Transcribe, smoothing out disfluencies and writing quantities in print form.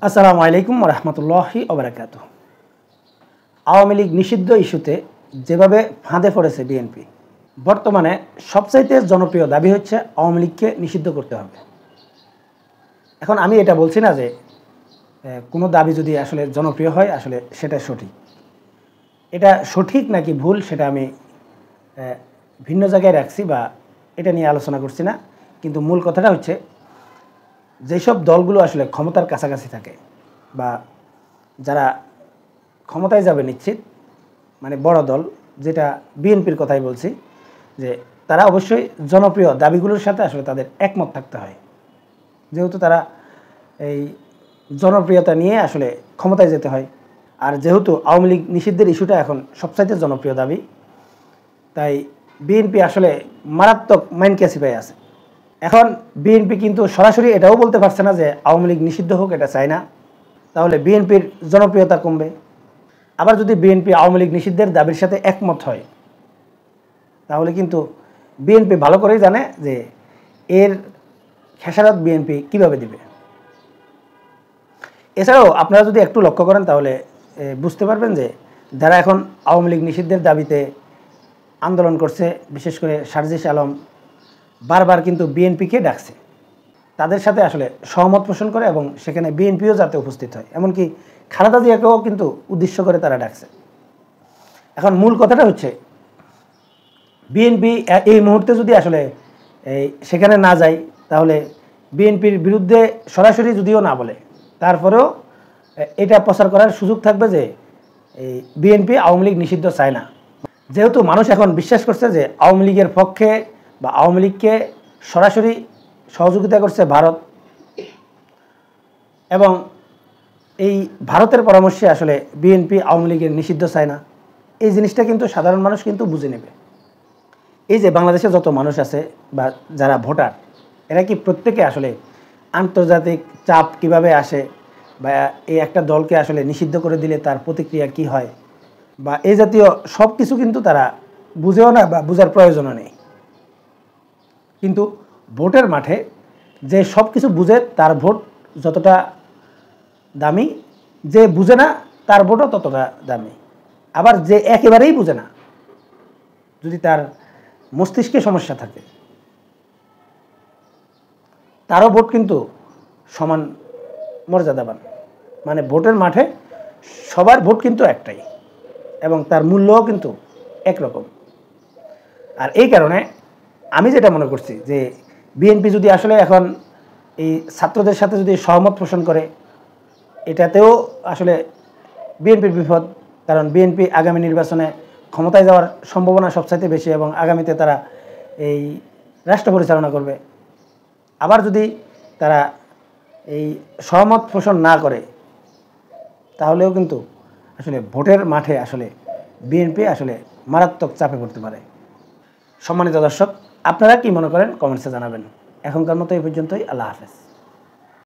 আসসালামু আলাইকুম রহমতুল্লাহি ওবারাকাতুহ। আওয়ামী লীগ নিষিদ্ধ ইস্যুতে যেভাবে ফাঁদে পড়েছে বিএনপি, বর্তমানে সবচাইতে জনপ্রিয় দাবি হচ্ছে আওয়ামী লীগকে নিষিদ্ধ করতে হবে। এখন আমি এটা বলছি না যে কোনো দাবি যদি আসলে জনপ্রিয় হয় আসলে সেটা সঠিক, এটা সঠিক নাকি ভুল সেটা আমি ভিন্ন জায়গায় রাখছি বা এটা নিয়ে আলোচনা করছি না। কিন্তু মূল কথাটা হচ্ছে যেসব দলগুলো আসলে ক্ষমতার কাছাকাছি থাকে বা যারা ক্ষমতায় যাবে নিশ্চিত, মানে বড় দল, যেটা বিএনপির কথাই বলছি, যে তারা অবশ্যই জনপ্রিয় দাবিগুলোর সাথে আসলে তাদের একমত থাকতে হয়, যেহেতু তারা এই জনপ্রিয়তা নিয়ে আসলে ক্ষমতায় যেতে হয়। আর যেহেতু আওয়ামী লীগ নিষিদ্ধের ইস্যুটা এখন সবচাইতে জনপ্রিয় দাবি, তাই বিএনপি আসলে মারাত্মক মাইন্ড ক্যাসিফাই আছে। এখন বিএনপি কিন্তু সরাসরি এটাও বলতে পারছে না যে আওয়ামী লীগ নিষিদ্ধ হোক, এটা চায় না, তাহলে বিএনপির জনপ্রিয়তা কমবে। আবার যদি বিএনপি আওয়ামী লীগ নিষিদ্ধের দাবির সাথে একমত হয়, তাহলে কিন্তু বিএনপি ভালো করেই জানে যে এর খেসারত বিএনপি কিভাবে দিবে। এছাড়াও আপনারা যদি একটু লক্ষ্য করেন তাহলে বুঝতে পারবেন যে যারা এখন আওয়ামী লীগ নিষিদ্ধের দাবিতে আন্দোলন করছে, বিশেষ করে সার্জিস আলম বারবার কিন্তু বিএনপিকে ডাকছে, তাদের সাথে আসলে সহমত পোষণ করে এবং সেখানে বিএনপিও যাতে উপস্থিত হয়, এমনকি খালেদা জিয়াকেও কিন্তু উদ্দেশ্য করে তারা ডাকছে। এখন মূল কথাটা হচ্ছে বিএনপি এই মুহূর্তে যদি আসলে সেখানে না যায়, তাহলে বিএনপির বিরুদ্ধে সরাসরি যদিও না বলে, তারপরেও এটা প্রচার করার সুযোগ থাকবে যে এই বিএনপি আওয়ামী লীগ নিষিদ্ধ চায় না। যেহেতু মানুষ এখন বিশ্বাস করছে যে আওয়ামী লীগের পক্ষে বা আওয়ামী লীগকে সরাসরি সহযোগিতা করছে ভারত, এবং এই ভারতের পরামর্শে আসলে বিএনপি আওয়ামী লীগের নিষিদ্ধ চায় না, এই জিনিসটা কিন্তু সাধারণ মানুষ কিন্তু বুঝে নেবে। এই যে বাংলাদেশে যত মানুষ আছে বা যারা ভোটার, এরা কি প্রত্যেকে আসলে আন্তর্জাতিক চাপ কিভাবে আসে বা এই একটা দলকে আসলে নিষিদ্ধ করে দিলে তার প্রতিক্রিয়া কি হয় বা এই জাতীয় সব কিছু কিন্তু তারা বুঝেও না বা বুঝার প্রয়োজনও নেই। কিন্তু ভোটের মাঠে যে সব কিছু বুঝে তার ভোট যতটা দামি, যে বুঝে না তার ভোটও ততটা দামি। আবার যে একেবারেই বুঝে না, যদি তার মস্তিষ্কে সমস্যা থাকে, তারও ভোট কিন্তু সমান মর্যাদাবান। মানে ভোটের মাঠে সবার ভোট কিন্তু একটাই এবং তার মূল্যও কিন্তু একরকম। আর এই কারণে আমি যেটা মনে করছি যে বিএনপি যদি আসলে এখন এই ছাত্রদের সাথে যদি সহমত পোষণ করে, এটাতেও আসলে বিএনপির বিপদ, কারণ বিএনপি আগামী নির্বাচনে ক্ষমতায় যাওয়ার সম্ভাবনা সবচাইতে বেশি এবং আগামীতে তারা এই রাষ্ট্র পরিচালনা করবে। আবার যদি তারা এই সহমত পোষণ না করে, তাহলেও কিন্তু আসলে ভোটের মাঠে আসলে বিএনপি আসলে মারাত্মক চাপে পড়তে পারে। সম্মানিত দর্শক, আপনারা কি মনে করেন কমেন্টসে জানাবেন। এখনকার মতো এই পর্যন্তই। আল্লাহ হাফেজ।